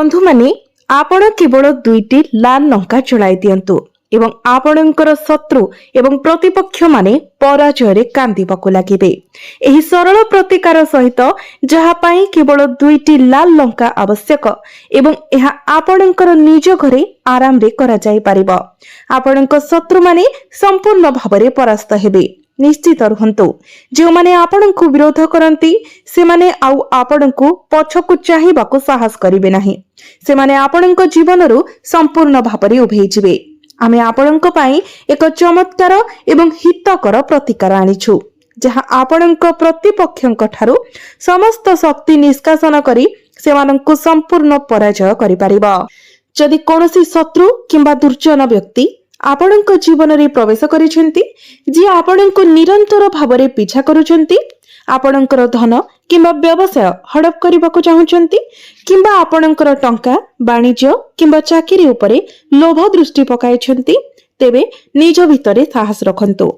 बंधु माने आपण केवल दुईटी लाल लंका चलाई दियंतु एवं आपणकर शत्रु एवं प्रतिपक्ष माने पराजय कांदिबाकु लागिबे। एही सरल प्रतिकार सहित जहा पाई केवल दुईटी लाल लंका आवश्यक एवं एहा आपणकर निज घरे आराम रे करा जाई परिबो। आपणक शत्रु माने संपूर्ण भाबरे परास्त हेबे। निश्चित रुहंतु जो माने आपणको विरोध करंती से माने आउ आपणको पछकु चाहिबाकु साहस करिवे नाही। से माने आपणको जीवनरु संपूर्ण भाबरे उभेई जिवे। आमे आपणको पाई एक चमत्कार एवं हितकर प्रतिकार आनिछु जहा आपणको प्रतिपक्षंक ठारू समस्त शक्ति निष्कासन करी सेमानंको संपूर्ण पराजय करि परिबो। जदि कोनोसी शत्रु किंबा दुर्जन व्यक्ति आपणको जीवन रे प्रवेश करिसेंती जे आपणको निरंतर भाबरे पीछा करूचंती, आपणकर धन किंबा व्यवसाय हड़प करबाकू चाहुचंती किंबा आपणकर टंका वाणिज्य किंबा चाकरी उपरे लोभ दृष्टि पकाइछंती, तेबे निज भितरे साहस रखंतु।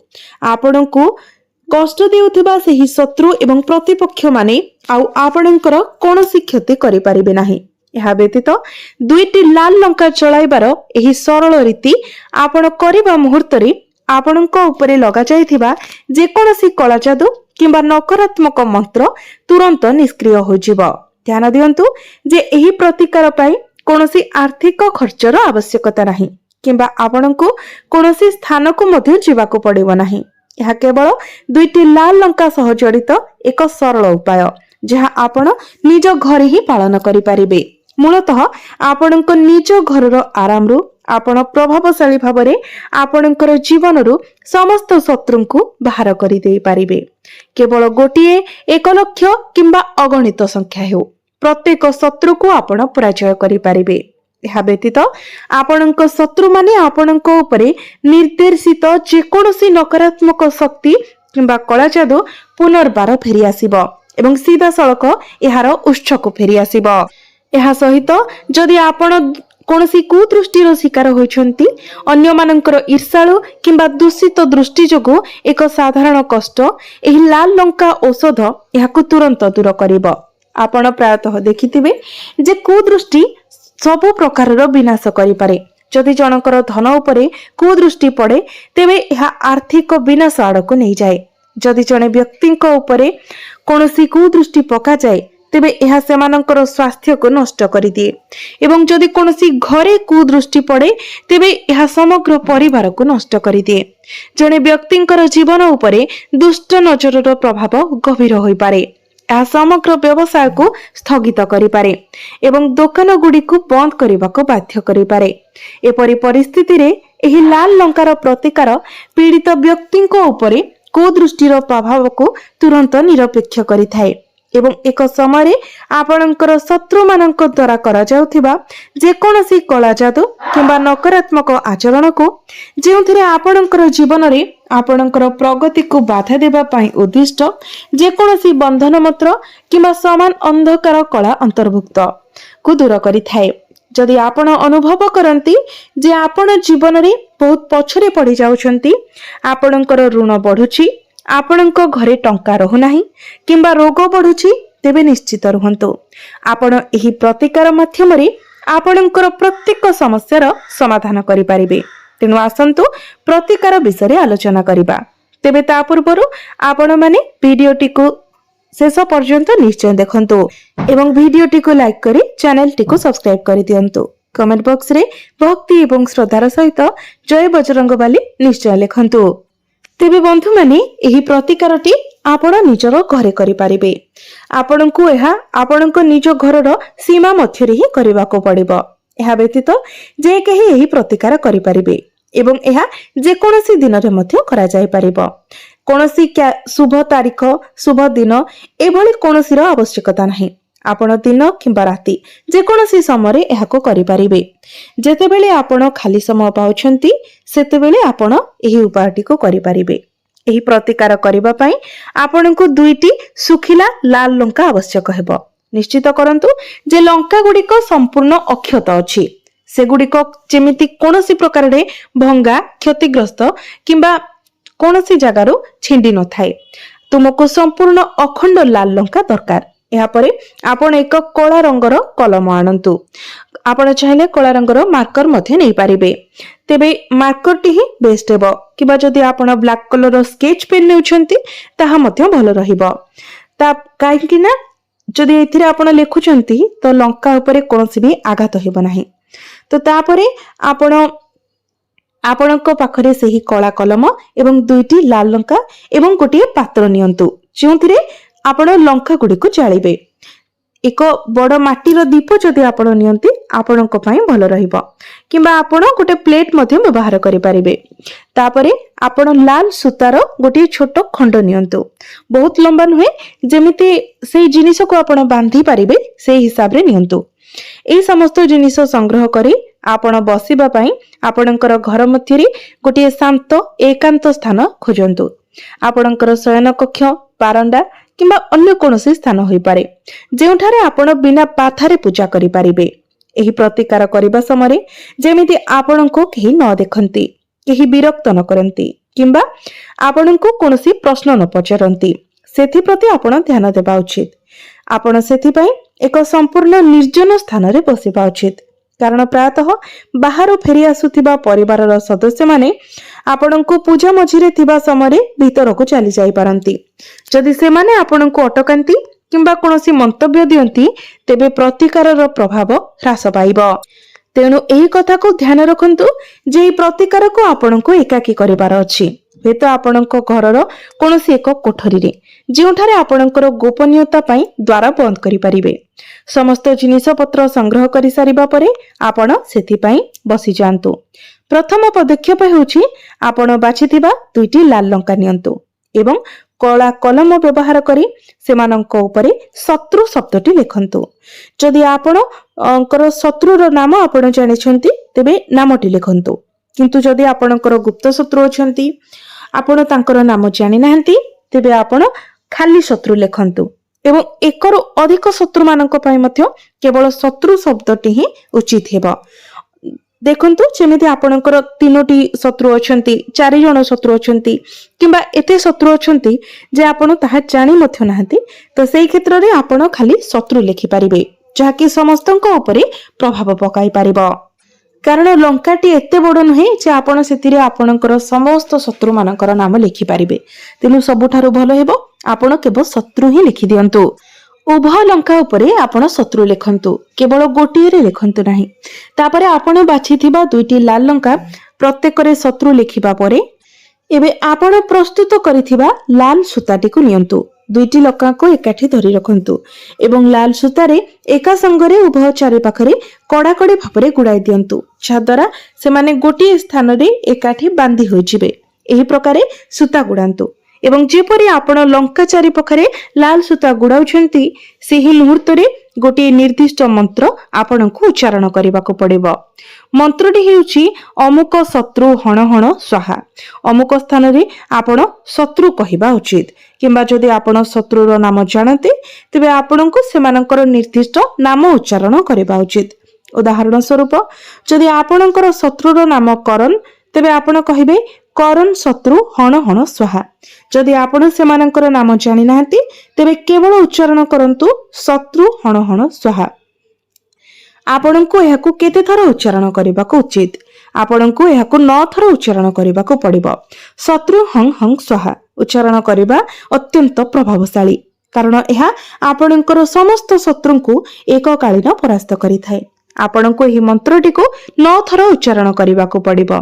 आपणको कष्ट देउथिबा सेही शत्रु एवं प्रतिपक्ष माने आउ आपणकर कोनोसी क्षति करि परिबे नाही। यह व्यतीत दुईटी लाल लंका चलाइबार एही सरल रीति आपण करिबा मुहूर्त रे आपणको उपरे लगा जायथिबा जे कोनोसी कला जादू किंबा नकारात्मक मंत्र तुरंत निष्क्रिय हो जिवो। ध्यान दियंतु जे एही प्रतिकार पई कोनोसी आर्थिक खर्चर आवश्यकता नाही किंबा आपणको कोनोसी स्थान को मध्ये जिवाको पड़िबो नाही। यह केवल दुईटी लाल लंका सह जड़ित एक सरल उपाय जहा आपण निज घरे ही पालन करि परिबे। मूलतः आपणको निज घरर आरामरु आपण प्रभावशाली भावरे आपणकर जीवनरु समस्त शत्रुंकु बाहर करि देई परिबे। केवल गोटिए 1 लाख किंबा अगणित संख्या हेउ प्रत्येक शत्रु को आपण पराजय करि परिबे। यह व्यतीत आपणक शत्रु माने आपणक उपरे निर्देशित जेकोनोसी नकारात्मक शक्ति किंबा कला जादू पुनर्बार फेरी आसीबो एवं सीधा सड़क एहार उत्स को फेरी आसीबो। यह सहित जदि आपण कोनोसी कुदृष्टिर शिकार होइछंती, अन्य मानकर ईर्षालु किंबा दूषित दृष्टि जोगु एक साधारण कष्ट एही लाल लंका औषध याकु तुरंत दूर करिबो। आपण प्रायतः देखिथिबे जे कुदृष्टि सब प्रकारर विनाश करि पारे। जदि जनकर धन उपरे कुदृष्टि पड़े तेबे यह आर्थिक विनाश आड़कु नै जाय। जदि जने व्यक्तिक उपरे कोनोसी कुदृष्टि पका जाय तेबे यह सेमानंकर स्वास्थ्य को नष्ट करि दिए एवं जदि कोनोसी घरे कुदृष्टि पड़े तेबे यह समग्र परिवार को नष्ट करि दिए। जने व्यक्तिंकर जीवन उपरे दुष्ट नजरर प्रभाव गभीर होई पारे। यह समग्र व्यवसाय को स्थगित करि पारे एवं दुकान गुडी को बंद करबाको बाध्य करि पारे। एपरि परिस्थिति रे एही लाल लंकार प्रतिकार पीड़ित व्यक्तिंक उपरे कुदृष्टिर प्रभाव को तुरंत निरपेक्ष करिथाए एवं एक समय आपणकर शत्रु मानक द्वारा करा जाउथिबा जेकोनोसी कला जादू किंबा नकारात्मक आचरण को जेउथिरे आपणकर जीवन रे आपणकर प्रगति को बाधा देबा पई उद्दिष्ट जेकोनोसी बंधन मंत्र किंबा समान अंधकार कला अंतर्भुक्त को दूर करिथाए। जदि आपण अनुभव करंती जे आपण जीवन रे बहुत पछरे पड़ी जाउछंती, आपणकर ऋण बढ़ुची, आपणको घरे टंका रहु नाही किंबा रोग बढ़ुची, तेबे निश्चित रुहंतु आपण एही प्रतिकार माध्यम रे आपणकर प्रत्येक समस्यार समाधान करि परिबे। तेनु आसंतु प्रतिकार विषय आलोचना करिबा। तेबे ता पूर्वरु आपण माने वीडियोटी को शेष पर्यंत निश्चय देखंतु एवं वीडियोटी को लाइक करी चैनलटी को सब्सक्राइब करि दियंतु। कमेंट बॉक्स रे भक्ति एवं श्रद्धार सहित जय बजरंगबली निश्चय लिखंतु। तेबे बंधु माने एही प्रतिकारटी आपण निजर घरे करि परिबे। आपणको एहा आपणको निज घरर सीमा मध्य रे ही करबाको पड़िबो। एहा व्यतीत जे केही एही प्रतिकार करि परिबे एवं एहा जे कोनोसी दिन रे मध्य करा जाय परिबो। कोनोसी शुभ तारीख शुभ दिन एभली कोनोसी रो आवश्यकता नाही। आपण दिन किंबा राति जे कोनोसी समय रे एहाको करि परिबे। जेतेबेले आपण खाली समय पाउछंती सेतेबेले आपण एही उपायटी को करि परिबे। एही प्रतिकार करिबा पई आपणको दुईटी सुखिला लाल लंका आवश्यक हेबो। निश्चित करंतु जे लंका गुडी को संपूर्ण अक्षत अछि, से गुडी को जेमिति कोनोसी प्रकार रे भंगा क्षतिग्रस्त किंबा कोनोसी जगारो छिंडी न थाए। तुमको संपूर्ण अखंड लाल लंका दरकार यापर आपण एक कला रंगर कलम आणंतु। आपण चाहिले कला रंगर मार्कर मध्य नहीं पारिबे। तेबे मार्कर टी ही बेस्ट हेबो किबा जदि आपण ब्लैक कलर स्केच पेन नेउछंती ताहा मध्य भलो रहिबो। ता काहेकि ना जदि एथिरे आपण लेखुचंती तो लंका उपरे कोनोसी भी आघात हेबो नाही। तो तापरे आपण आपणक पाखरे सेही कला कलम एवं दुईटी लाल लंका एवं गोटे पात्र नियंतु जोंथिरे आपण लंका गुडी को जाळिबे। एक बड़ माटीर दीप जदि आपण नियंती आपणक पई भलो रहिबो किबा आपण गोटे प्लेट मध्य व्यवहार करि परिबे। तापरे आपण लाल सूतार गोटे छोट खंड नियंतु, बहुत लंबा नुहे, जेमिति सेही जिनिस को आपण बांधी परिबे सेही हिसाब रे नियंतु। ए समस्त जिनिस संग्रह करी आपण बसिबा पई आपणकर घर मध्यरे गोटे शांत एकांत स्थान खोजंतु। आपणकर शयन कक्ष, बारंडा किंबा अन्य कोनोसी स्थान होई पारे जेउठारे आपण बिना पाथारे पूजा करि परिबे। एही प्रतिकार करिबा समय जेमिति आपणको केही न देखंती, केही विरक्त न करंती किंबा आपणको कोनोसी प्रश्न न पचारंती, सेथि प्रति आपण ध्यान देबा उचित। आपण सेथि पई एक संपूर्ण निर्जन स्थान रे बसिबा उचित, कारण प्रायतः बाहर फेरी आसुथिबा परिवारर सदस्य माने आपणको पूजा मझिरे थिबा समय भीतर को चली जाई पारंती। जदि से माने आपणको अटकांती किंबा कोनोसी मंतव्य दियंती तेबे प्रतिकारर प्रभाव ह्रास पाइबो। तेणु एही कथा को ध्यान रखंतु जे प्रतिकार को आपणको एकाकी करिबार अछि। हेतु आपणको घरर कोनोसी एक कोठरी रे जेउठारे आपणकर गोपनीयता पई द्वार बंद करि परिबे। समस्त जिनिस पत्र संग्रह करि सारिबा परे आपण सेथि पई बसि जांतु। प्रथम पदक्षेप हेउछि आपण बाछिथिबा दुईटी लाल लंका नियंतु एवं कला कलम व्यवहार करी सेमानंक उपरे शत्रु शब्दटी लिखंतु। जदि आपण अंकर शत्रुर नाम आपण जानिछंती तेबे नामटी लिखंतु, किंतु जदि आपणकर गुप्त शत्रु अछंती आपण तांकर नाम जानि नाहंती तेबे आपण खाली शत्रु लिखंतु एवं एकरो अधिक शत्रु मानक पई मध्य केवल शत्रु शब्दटी ही उचित हेबो। देखंतु जेमिति आपणकर 3टी शत्रु अछंती, 4 जण शत्रु अछंती किंबा एते शत्रु अछंती जे आपण ताहा जानि मध्य नाहंती, तो सेही क्षेत्र रे आपण खाली शत्रु लिखि परिबे जाकी समस्तंक उपरे प्रभाव पकाई परिबो। कारण लंकाटी एते बड़ नुहे जे आपण सेतिरे आपणकर समस्त शत्रु मानकर नाम लिखि परिबे। तेनु सबुठारु भलो हेबो आपण केवल शत्रु ही लिखि दियंतु। उभय लंका उपरे आपण शत्रु लिखंतु, केवल गोटिए रे लिखंतु नाही। तापरे आपण बाछिथिबा दुईटी लाल लंका प्रत्येक रे शत्रु लिखिबा परे एबे आपण प्रस्तुत करिथिबा लाल सूताटी को नियंतु। दुईटी लंका को एकाठी धरि रखंतु एवं लाल सूतारे एका संगरे उभय चारि पाखरे कड़ाकड़ी भाबरे गुड़ाई दियंतु, छाद्वारा सेमाने गोटिए स्थान रे एकाठी बांधी होई जिवे। एही प्रकारे सूता गुड़ांतु एवं जेपरि आपण लंका चारि पाखरे लाल सूता गुड़ाउछंती सेही मुहूर्त रे गोटे निर्दिष्ट मंत्र आपणको उच्चारण करबाको पड़िबो। मंत्रटी हेउची अमुक शत्रु हण हण स्वाहा। अमुक स्थान रे आपण शत्रु कहिबा उचित, किंबा जदि आपण शत्रुर नाम जानते तेबे आपणको सेमानकर निर्दिष्ट नाम उच्चारण करबा उचित। उदाहरण स्वरूप जदि आपणकर शत्रुर नाम करण तेबे आपण कहिबे करण शत्रु हण हण स्वाहा। जदि आपण सेमानकर नाम जानि नाहंती तेबे केवल उच्चारण करंतु शत्रु हण हण स्वाहा। आपणको एहाकु केते थर उच्चारण करबाको उचित? आपणको एहाकु 9 थर उच्चारण करबाको पड़िबो। शत्रु हं हं स्वाहा उच्चारण करबा अत्यंत प्रभावशाली, कारण एहा आपणकर समस्त शत्रुंकु एककालीन परास्त करिथाय। आपणको एही मंत्रटी को 9 थर उच्चारण करबाको पड़िबो।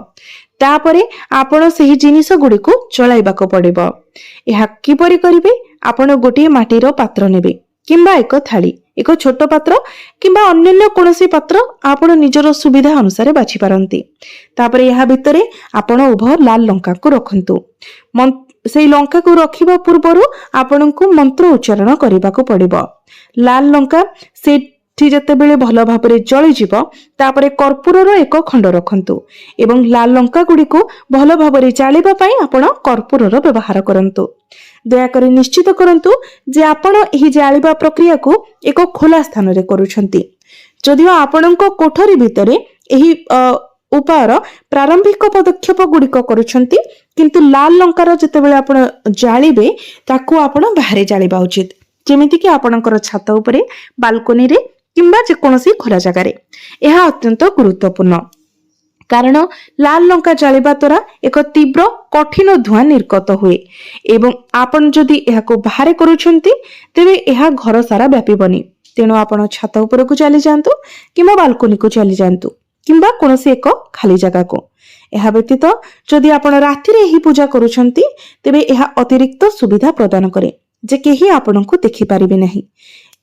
तापरे आपण सेही जिनिस गुडी को चलाइबाको पड़िबो। एहा किपरि करिवे? आपण गोटे माटीर पात्र नेबे किंबा एक थाली, एक छोट पात्र किंबा अन्य कोनोसी पात्र आपण निजर सुविधा अनुसार बाछि पारंती। तापरे एहा भितरे आपण उभय लाल लंका को रखंतु। सेही लंका को रखिबा पूर्वरु आपणको मंत्र उच्चारण करबाको पड़िबो। लाल लंका से जेतेबेले भल भाबरे जळि जिवो तापरे कर्पूरर एक खंड रखंतु एवं लाल लंका गुडी को भल भाबरे जालिबा पई आपण कर्पूरर व्यवहार करंतु। दया करी निश्चित करंतु जे आपण एही जालिबा प्रक्रिया को एक खोला स्थान रे करूछंती। जदिও आपणको कोठरी भितरे एही उपायर प्रारंभिक पदक्षेप गुडिक करूछंती, किंतु लाल लंकार जेतेबेले आपण जालिबे ताकू आपण बाहरे जालिबा उचित। ଯେମିତିକି ଆପଣଙ୍କର ଛାତ ଉପରେ, ବାଲକୋନିରେ କିମ୍ବା ଯେକୌଣସି ଖୋଲା ଜାଗାରେ। ଏହା ଅତ୍ୟନ୍ତ ଗୁରୁତ୍ୱପୂର୍ଣ୍ଣ, କାରଣ ଲାଲ ଲଙ୍କା ଜାଳିବା ଦ୍ୱାରା ଏକ ତୀବ୍ର କଠିନ ଧୂଆଁ ନିର୍ଗତ ହୁଏ ଏବଂ ଆପଣ ଯଦି ଏହାକୁ ବାହାରେ କରୁଛନ୍ତି ତେବେ ଏହା ଘର ସାରା ବ୍ୟାପିବନି। ତେଣୁ ଆପଣ ଛାତ ଉପରକୁ ଚାଲିଯାଆନ୍ତୁ କିମ୍ବା ବାଲକୋନିକୁ ଚାଲିଯାଆନ୍ତୁ କିମ୍ବା କୌଣସି ଏକ ଖାଲି ଜାଗାକୁ। ଏହା ବ୍ୟତୀତ ଯଦି ଆପଣ ରାତିରେ ଏହି ପୂଜା କରୁଛନ୍ତି ତେବେ ଏହା ଅତିରିକ୍ତ ସୁବିଧା ପ୍ରଦାନ କରେ ଯେ କେହି ଆପଣଙ୍କୁ ଦେଖିପାରିବେ ନାହିଁ।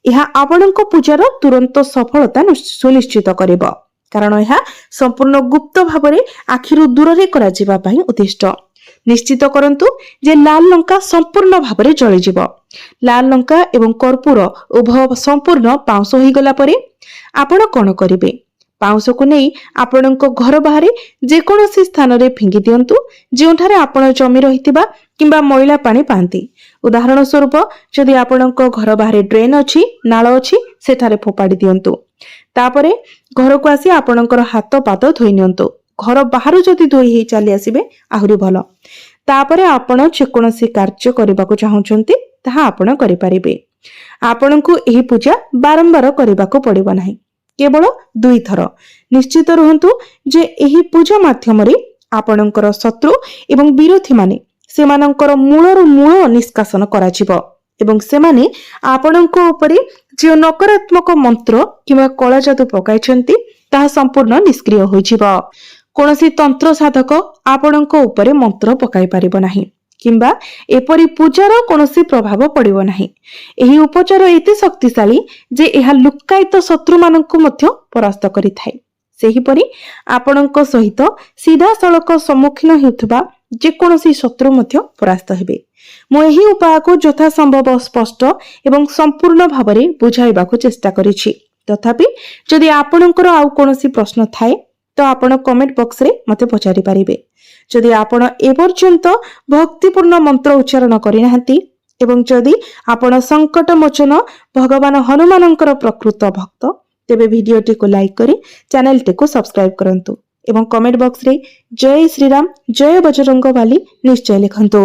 ଏହା ଆପଣଙ୍କ ପୂଜାର ତୁରନ୍ତ ସଫଳତା ସୁନିଶ୍ଚିତ କରିବ, କାରଣ ଏହା ସମ୍ପୂର୍ଣ୍ଣ ଗୁପ୍ତ ଭାବରେ ଆଖିରୁ ଦୂରରେ କରାଯିବା ପାଇଁ ଉଦ୍ଦିଷ୍ଟ। ନିଶ୍ଚିତ କରନ୍ତୁ ଯେ ଲାଲ ଲଙ୍କା ସମ୍ପୂର୍ଣ୍ଣ ଭାବରେ ଜଳିଯିବ। ଲାଲ ଲଙ୍କା ଏବଂ କର୍ପୂର ଉଭୟ ସମ୍ପୂର୍ଣ୍ଣ ପାଉଁଶ ହୋଇଗଲା ପରେ ଆପଣ କଣ କରିବେ? ପାଉଁଶକୁ ନେଇ ଆପଣଙ୍କ ଘର ବାହାରେ ଯେକୌଣସି ସ୍ଥାନରେ ଫିଙ୍ଗି ଦିଅନ୍ତୁ ଯେଉଁଠାରେ ଆପଣ ଜମି ରହିଥିବା କିମ୍ବା ମଇଳା ପାଣି ପାଆନ୍ତି। ଉଦାହରଣ ସ୍ୱରୂପ ଯଦି ଆପଣଙ୍କ ଘର ବାହାରେ ଡ୍ରେନ୍ ଅଛି, ନାଳ ଅଛି, ସେଠାରେ ଫୋପାଡ଼ି ଦିଅନ୍ତୁ। ତାପରେ ଘରକୁ ଆସି ଆପଣଙ୍କର ହାତ ପାଦ ଧୋଇ ନିଅନ୍ତୁ। ଘର ବାହାରୁ ଯଦି ଧୋଇ ହେଇ ଚାଲି ଆସିବେ ଆହୁରି ଭଲ। ତାପରେ ଆପଣ ଯେକୌଣସି କାର୍ଯ୍ୟ କରିବାକୁ ଚାହୁଁଛନ୍ତି ତାହା ଆପଣ କରିପାରିବେ। ଆପଣଙ୍କୁ ଏହି ପୂଜା ବାରମ୍ବାର କରିବାକୁ ପଡିବ ନାହିଁ, କେବଳ 2 ଥର। ନିଶ୍ଚିତ ରୁହନ୍ତୁ ଯେ ଏହି ପୂଜା ମାଧ୍ୟମରେ ଆପଣଙ୍କର ଶତ୍ରୁ ଏବଂ ବିରୋଧୀମାନେ ସେମାନଙ୍କର ମୂଳରୁ ମୂଳ ନିଷ୍କାସନ କରାଯିବ ଏବଂ ସେମାନେ ଆପଣଙ୍କ ଉପରେ ଯେଉଁ ନକାରାତ୍ମକ ମନ୍ତ୍ର କିମ୍ବା କଳା ଯାଦୁ ପକାଇଛନ୍ତି ତାହା ସମ୍ପୂର୍ଣ୍ଣ ନିଷ୍କ୍ରିୟ ହୋଇଯିବ। କୌଣସି ତନ୍ତ୍ର ସାଧକ ଆପଣଙ୍କ ଉପରେ ମନ୍ତ୍ର ପକାଇ ପାରିବ ନାହିଁ କିମ୍ବା ଏପରି ପୂଜାର କୌଣସି ପ୍ରଭାବ ପଡ଼ିବ ନାହିଁ। ଏହି ଉପଚାର ଏତେ ଶକ୍ତିଶାଳୀ ଯେ ଏହା ଲୁକ୍କାୟିତ ଶତ୍ରୁମାନଙ୍କୁ ମଧ୍ୟ ପରାସ୍ତ କରିଥାଏ। ସେହିପରି ଆପଣଙ୍କ ସହିତ ସିଧାସଳଖ ସମ୍ମୁଖୀନ ହେଉଥିବା ଯେକୌଣସି ଶତ୍ରୁ ମଧ୍ୟ ପରାସ୍ତ ହେବେ। ମୁଁ ଏହି ଉପାୟକୁ ଯଥାସମ୍ଭବ ସ୍ପଷ୍ଟ ଏବଂ ସମ୍ପୂର୍ଣ୍ଣ ଭାବରେ ବୁଝାଇବାକୁ ଚେଷ୍ଟା କରିଛି। ତଥାପି ଯଦି ଆପଣଙ୍କର ଆଉ କୌଣସି ପ୍ରଶ୍ନ ଥାଏ ତ ଆପଣ କମେଣ୍ଟ ବକ୍ସରେ ମୋତେ ପଚାରି ପାରିବେ। ଯଦି ଆପଣ ଏପର୍ଯ୍ୟନ୍ତ ଭକ୍ତିପୂର୍ଣ୍ଣ ମନ୍ତ୍ର ଉଚ୍ଚାରଣ କରିନାହାନ୍ତି ଏବଂ ଯଦି ଆପଣ ସଙ୍କଟ ମୋଚନ ଭଗବାନ ହନୁମାନଙ୍କର ପ୍ରକୃତ ଭକ୍ତ ତେବେ ଭିଡିଓଟିକୁ ଲାଇକ୍ କରି ଚ୍ୟାନେଲଟିକୁ ସବସ୍କ୍ରାଇବ କରନ୍ତୁ ଏବଂ କମେଣ୍ଟ ବକ୍ସରେ ଜୟ ଶ୍ରୀରାମ, ଜୟ ବଜରଙ୍ଗବାଲି ନିଶ୍ଚୟ ଲେଖନ୍ତୁ।